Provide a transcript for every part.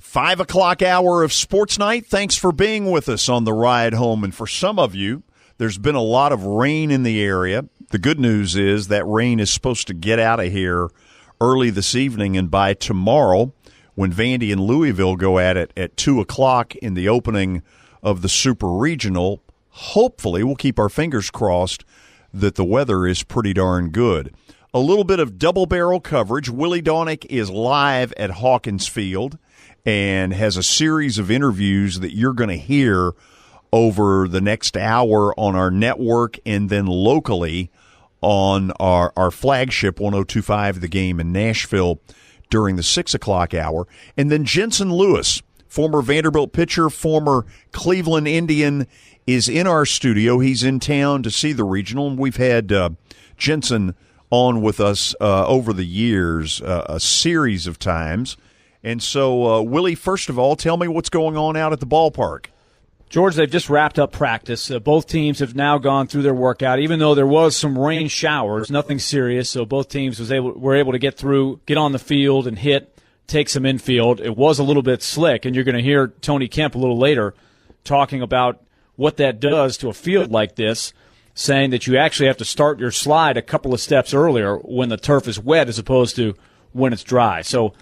5 o'clock hour of Sports Night. Thanks for being with us on the ride home. And for some of you, there's been a lot of rain in the area. The good news is that rain is supposed to get out of here early this evening, and by tomorrow, when Vandy and Louisville go at it at 2 o'clock in the opening of the Super Regional, hopefully we'll keep our fingers crossed that the weather is pretty darn good. A little bit of double-barrel coverage. Willie Daunick is live at Hawkins Field and has a series of interviews that you're going to hear over the next hour on our network and then locally on our flagship 102.5 The Game in Nashville during the 6 o'clock hour. And then Jensen Lewis, former Vanderbilt pitcher, former Cleveland Indian, is in our studio. He's in town to see the regional, and we've had Jensen on with us over the years a series of times. And so, Willie, first of all, tell me what's going on out at the ballpark. George, they've just wrapped up practice. Both teams have now gone through their workout, even though there was some rain showers, nothing serious. So both teams were able to get through, get on the field and hit, take some infield. It was a little bit slick, and you're going to hear Tony Kemp a little later talking about what that does to a field like this, saying that you actually have to start your slide a couple of steps earlier when the turf is wet as opposed to when it's dry. So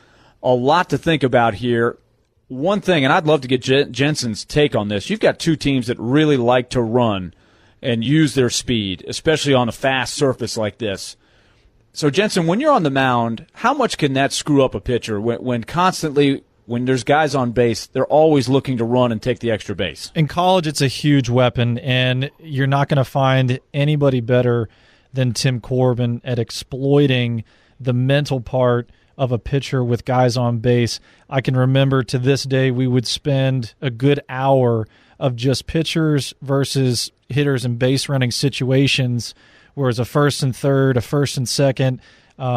a lot to think about here. One thing, and I'd love to get Jensen's take on this, you've got two teams that really like to run and use their speed, especially on a fast surface like this. So, Jensen, when you're on the mound, how much can that screw up a pitcher when constantly, when there's guys on base, they're always looking to run and take the extra base? In college, it's a huge weapon, and you're not going to find anybody better than Tim Corbin at exploiting the mental part of a pitcher with guys on base. I can remember to this day we would spend a good hour of just pitchers versus hitters in base running situations, where it's a first and third, a first and second,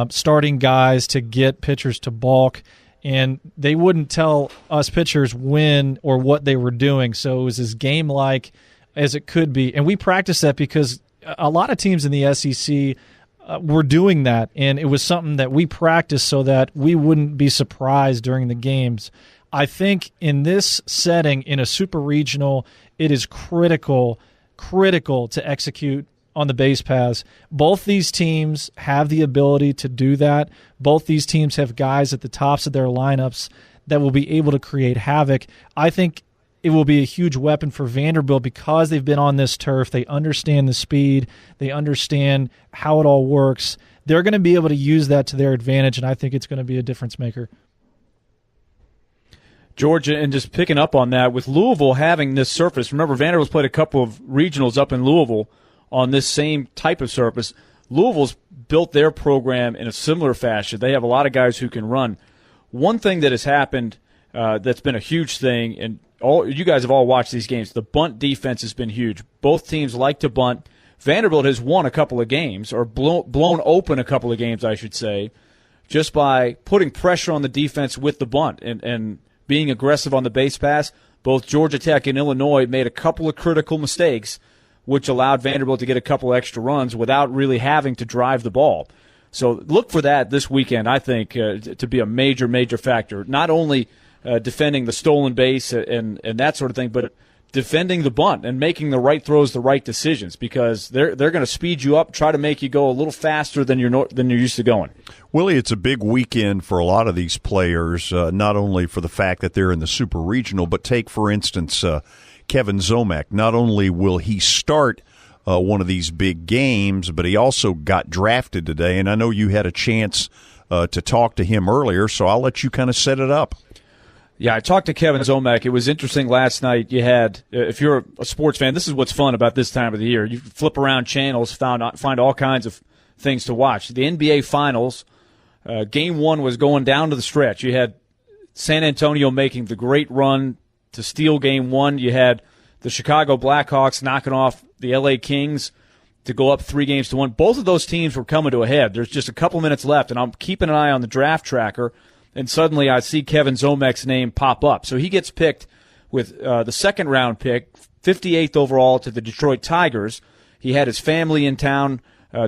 starting guys to get pitchers to balk, and they wouldn't tell us pitchers when or what they were doing. So it was as game-like as it could be. And we practiced that because a lot of teams in the SEC were doing that, and it was something that we practiced so that we wouldn't be surprised during the games. I think in this setting, in a super regional, it is critical to execute on the base paths. Both these teams have the ability to do that. Both these teams have guys at the tops of their lineups that will be able to create havoc. I think it will be a huge weapon for Vanderbilt because they've been on this turf. They understand the speed. They understand how it all works. They're going to be able to use that to their advantage, and I think it's going to be a difference maker. Georgia, and just picking up on that, with Louisville having this surface, remember Vanderbilt's played a couple of regionals up in Louisville on this same type of surface. Louisville's built their program in a similar fashion. They have a lot of guys who can run. One thing that has happened that's been a huge thing, and you guys have all watched these games, the bunt defense has been huge. Both teams like to bunt. Vanderbilt has won a couple of games, or blown open a couple of games, I should say, just by putting pressure on the defense with the bunt and being aggressive on the base pass. Both Georgia Tech and Illinois made a couple of critical mistakes, which allowed Vanderbilt to get a couple extra runs without really having to drive the ball. So look for that this weekend, I think, to be a major, major factor. Not only defending the stolen base and that sort of thing, but defending the bunt and making the right throws, the right decisions, because they're going to speed you up, try to make you go a little faster than you're used to going. Willie, it's a big weekend for a lot of these players, not only for the fact that they're in the Super Regional, but take, for instance, Kevin Zomack. Not only will he start one of these big games, but he also got drafted today, and I know you had a chance to talk to him earlier, so I'll let you kind of set it up. Yeah, I talked to Kevin Zomack. It was interesting last night. You had, if you're a sports fan, this is what's fun about this time of the year. You flip around channels, find all kinds of things to watch. The NBA Finals, Game 1 was going down to the stretch. You had San Antonio making the great run to steal Game 1. You had the Chicago Blackhawks knocking off the LA Kings to go up 3-1. Both of those teams were coming to a head. There's just a couple minutes left, and I'm keeping an eye on the draft tracker, and suddenly I see Kevin Zomack's name pop up. So he gets picked with the second-round pick, 58th overall, to the Detroit Tigers. He had his family in town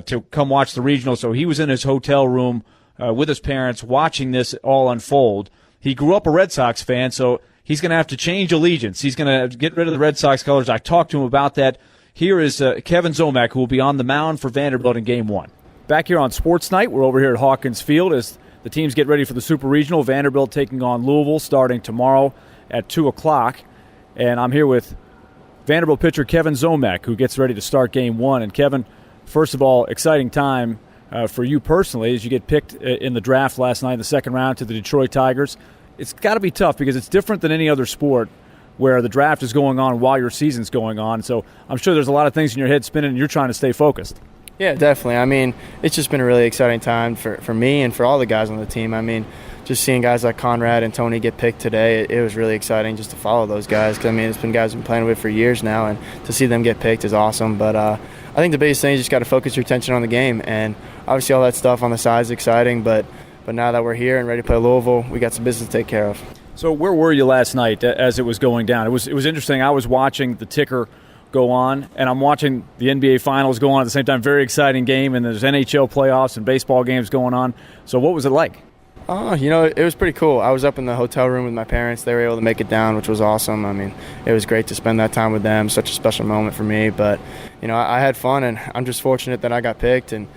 to come watch the regional, so he was in his hotel room with his parents watching this all unfold. He grew up a Red Sox fan, so he's going to have to change allegiance. He's going to get rid of the Red Sox colors. I talked to him about that. Here is Kevin Zomack, who will be on the mound for Vanderbilt in Game 1. Back here on Sports Night, we're over here at Hawkins Field as the teams get ready for the Super Regional. Vanderbilt taking on Louisville starting tomorrow at 2 o'clock. And I'm here with Vanderbilt pitcher Kevin Zomack, who gets ready to start Game 1. And Kevin, first of all, exciting time for you personally as you get picked in the draft last night in the second round to the Detroit Tigers. It's got to be tough because it's different than any other sport where the draft is going on while your season's going on. So I'm sure there's a lot of things in your head spinning and you're trying to stay focused. Yeah, definitely. I mean, it's just been a really exciting time for me and for all the guys on the team. I mean, just seeing guys like Conrad and Tony get picked today, it was really exciting just to follow those guys. Because, I mean, it's been guys I've been playing with for years now, and to see them get picked is awesome. But I think the biggest thing is just got to focus your attention on the game. And obviously all that stuff on the side is exciting, but now that we're here and ready to play Louisville, we got some business to take care of. So where were you last night as it was going down? It was interesting. I was watching the ticker go on, and I'm watching the NBA Finals go on at the same time. Very exciting game, and there's NHL playoffs and baseball games going on. So what was it like? It was pretty cool. I was up in the hotel room with my parents. They were able to make it down, which was awesome. I mean, it was great to spend that time with them. Such a special moment for me. But, I had fun, and I'm just fortunate that I got picked. And,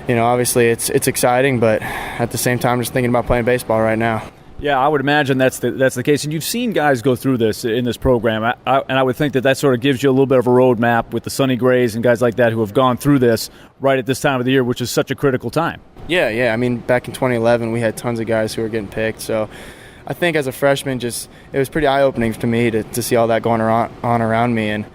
obviously it's exciting, but at the same time, just thinking about playing baseball right now. Yeah, I would imagine that's the case. And you've seen guys go through this in this program. And I would think that sort of gives you a little bit of a roadmap with the Sonny Grays and guys like that who have gone through this right at this time of the year, which is such a critical time. Yeah. I mean, back in 2011, we had tons of guys who were getting picked. So I think as a freshman, it was pretty eye-opening to me to see all that going on around me. And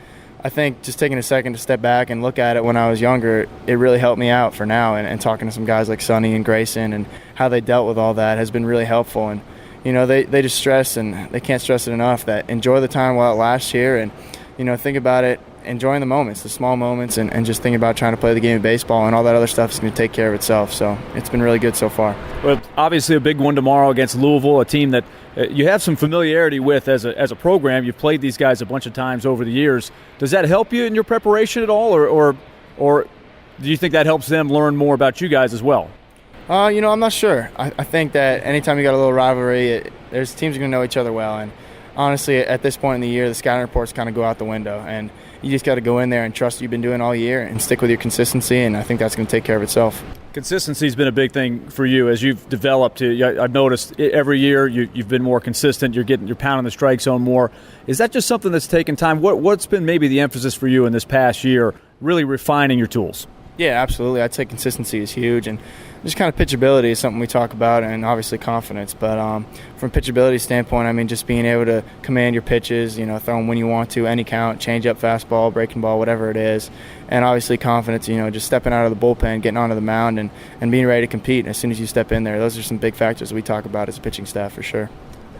I think just taking a second to step back and look at it when I was younger, it really helped me out for now. And talking to some guys like Sonny and Grayson and how they dealt with all that has been really helpful. And they just stress, and they can't stress it enough, that enjoy the time while it lasts here, and think about it, enjoying the moments, the small moments, and just think about trying to play the game of baseball, and all that other stuff is going to take care of itself. So it's been really good so far. Well, obviously a big one tomorrow against Louisville, a team that you have some familiarity with as a program. You've played these guys a bunch of times over the years. Does that help you in your preparation at all, or do you think that helps them learn more about you guys as well? I'm not sure. I think that anytime you got a little rivalry, there's teams are going to know each other well. And honestly, at this point in the year, the scouting reports kind of go out the window. And you just got to go in there and trust what you've been doing all year and stick with your consistency, and I think that's going to take care of itself. Consistency has been a big thing for you as you've developed. I've noticed every year you've been more consistent. You're pounding the strike zone more. Is that just something that's taken time? What's been maybe the emphasis for you in this past year, really refining your tools? Yeah, absolutely. I'd say consistency is huge, and just kind of pitchability is something we talk about, and obviously confidence. But from a pitchability standpoint, I mean, just being able to command your pitches, throw them when you want to, any count, change up, fastball, breaking ball, whatever it is. And obviously confidence, just stepping out of the bullpen, getting onto the mound, and being ready to compete as soon as you step in there. Those are some big factors we talk about as a pitching staff for sure.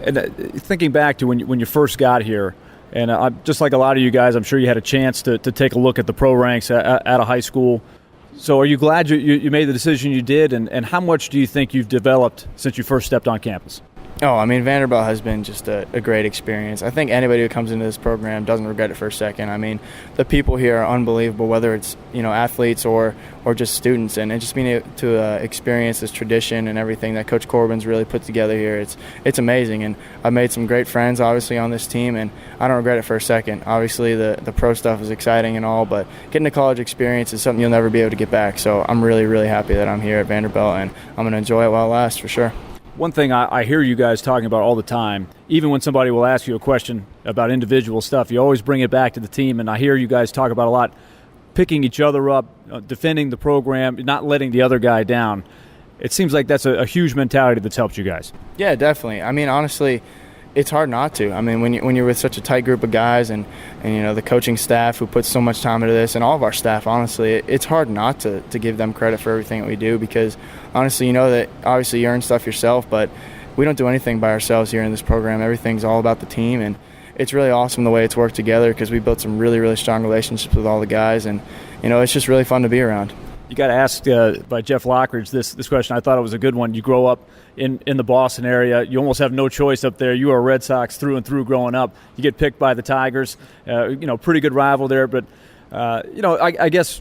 And thinking back to when you first got here, and just like a lot of you guys, I'm sure you had a chance to take a look at the pro ranks at a high school. So are you glad you made the decision you did, and how much do you think you've developed since you first stepped on campus? Oh, I mean, Vanderbilt has been just a great experience. I think anybody who comes into this program doesn't regret it for a second. I mean, the people here are unbelievable, whether it's athletes or just students, and just being able to experience this tradition and everything that Coach Corbin's really put together here. It's amazing, and I've made some great friends, obviously, on this team, and I don't regret it for a second. Obviously, the pro stuff is exciting and all, but getting the college experience is something you'll never be able to get back. So I'm really, really happy that I'm here at Vanderbilt, and I'm going to enjoy it while it lasts for sure. One thing I hear you guys talking about all the time, even when somebody will ask you a question about individual stuff, you always bring it back to the team, and I hear you guys talk about a lot, picking each other up, defending the program, not letting the other guy down. It seems like that's a huge mentality that's helped you guys. Yeah, definitely. I mean, honestly, it's hard not to. I mean, when you're with such a tight group of guys and the coaching staff who puts so much time into this, and all of our staff, honestly, it's hard not to give them credit for everything that we do, because honestly, that obviously you earn stuff yourself, but we don't do anything by ourselves here in this program. Everything's all about the team, and it's really awesome the way it's worked together, because we built some really, really strong relationships with all the guys, and it's just really fun to be around. You got asked by Jeff Lockridge this question. I thought it was a good one. You grow up in the Boston area. You almost have no choice up there. You are a Red Sox through and through growing up. You get picked by the Tigers. Pretty good rival there. But, I guess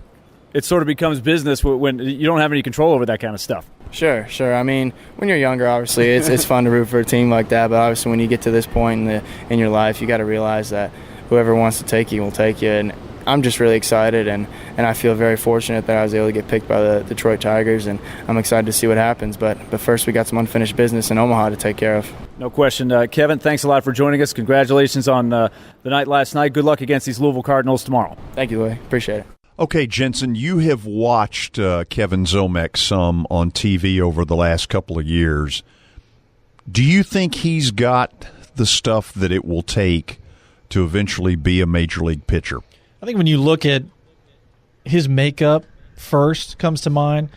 it sort of becomes business when you don't have any control over that kind of stuff. Sure. I mean, when you're younger, obviously, it's fun to root for a team like that. But obviously, when you get to this point in your life, you got to realize that whoever wants to take you will take you. And I'm just really excited, and I feel very fortunate that I was able to get picked by the Detroit Tigers, and I'm excited to see what happens. But first, we got some unfinished business in Omaha to take care of. No question. Kevin, thanks a lot for joining us. Congratulations on the night last night. Good luck against these Louisville Cardinals tomorrow. Thank you, Louis. Appreciate it. Okay, Jensen, you have watched Kevin Zomek some on TV over the last couple of years. Do you think he's got the stuff that it will take to eventually be a major league pitcher? I think when you look at his makeup first comes to mind.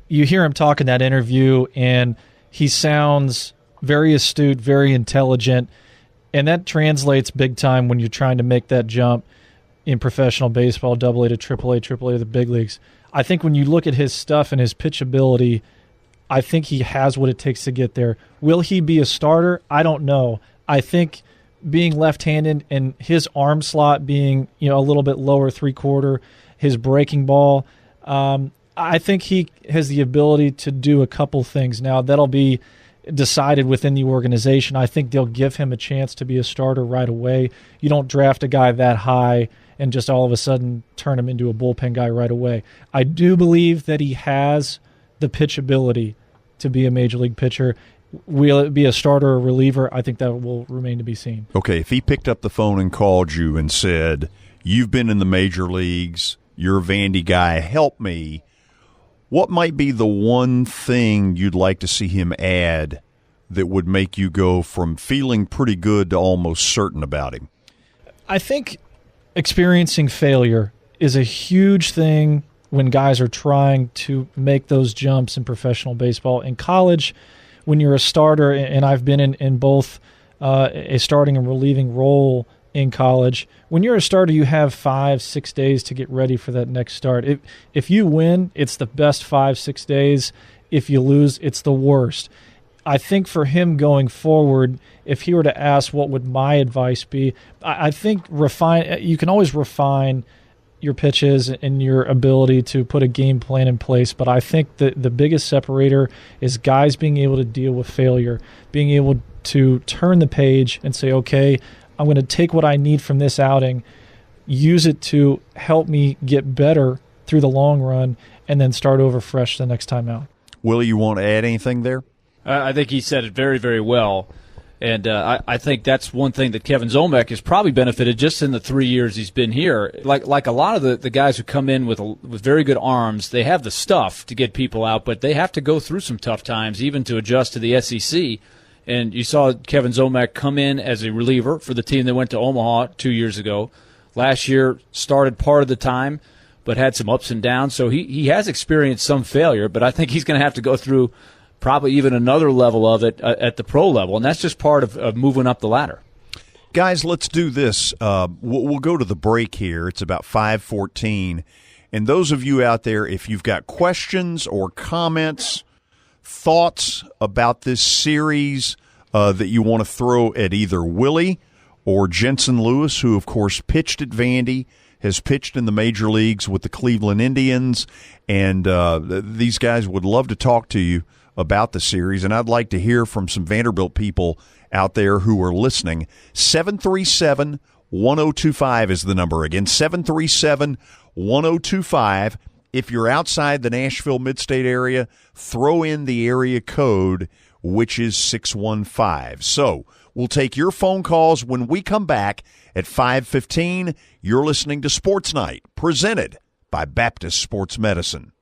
You hear him talk in that interview, and he sounds very astute, very intelligent, and that translates big time when you're trying to make that jump in professional baseball, AA to AAA, AAA to the big leagues. I think when you look at his stuff and his pitch ability, I think he has what it takes to get there. Will he be a starter? I don't know. I think being left-handed and his arm slot being a little bit lower three-quarter, his breaking ball, I think he has the ability to do a couple things. Now, that'll be decided within the organization. I think they'll give him a chance to be a starter right away. You don't draft a guy that high and just all of a sudden turn him into a bullpen guy right away. I do believe that he has the pitch ability to be a major league pitcher. Will it be a starter or reliever? I think that will remain to be seen. Okay, if he picked up the phone and called you and said, you've been in the major leagues, you're a Vandy guy, help me, what might be the one thing you'd like to see him add that would make you go from feeling pretty good to almost certain about him? I think experiencing failure is a huge thing when guys are trying to make those jumps in professional baseball. In college, when you're a starter, and I've been in both a starting and relieving role in college, when you're a starter, you have 5-6 days to get ready for that next start. If you win, it's the best 5-6 days. If you lose, it's the worst. I think for him going forward, if he were to ask what would my advice be, I think you can always refine your pitches and your ability to put a game plan in place. But I think that the biggest separator is guys being able to deal with failure, being able to turn the page and say, okay, I'm going to take what I need from this outing, use it to help me get better through the long run, and then start over fresh the next time out. Willie, you want to add anything there? I think he said it very, very well. And I think that's one thing that Kevin Zomek has probably benefited just in the 3 years he's been here. Like a lot of the guys who come in with very good arms, they have the stuff to get people out, but they have to go through some tough times even to adjust to the SEC. And you saw Kevin Zomek come in as a reliever for the team that went to Omaha 2 years ago. Last year started part of the time, but had some ups and downs. So he has experienced some failure, but I think he's going to have to go through probably even another level of it at the pro level, and that's just part of moving up the ladder. Guys, let's do this. We'll go to the break here. It's about 5:14. And those of you out there, if you've got questions or comments, thoughts about this series that you want to throw at either Willie or Jensen Lewis, who, of course, pitched at Vandy, has pitched in the major leagues with the Cleveland Indians, and these guys would love to talk to you about the series, and I'd like to hear from some Vanderbilt people out there who are listening. 737-1025 is the number. Again, 737-1025. If you're outside the Nashville Midstate area, throw in the area code, which is 615. So we'll take your phone calls when we come back at 5:15. You're listening to Sports Night, presented by Baptist Sports Medicine.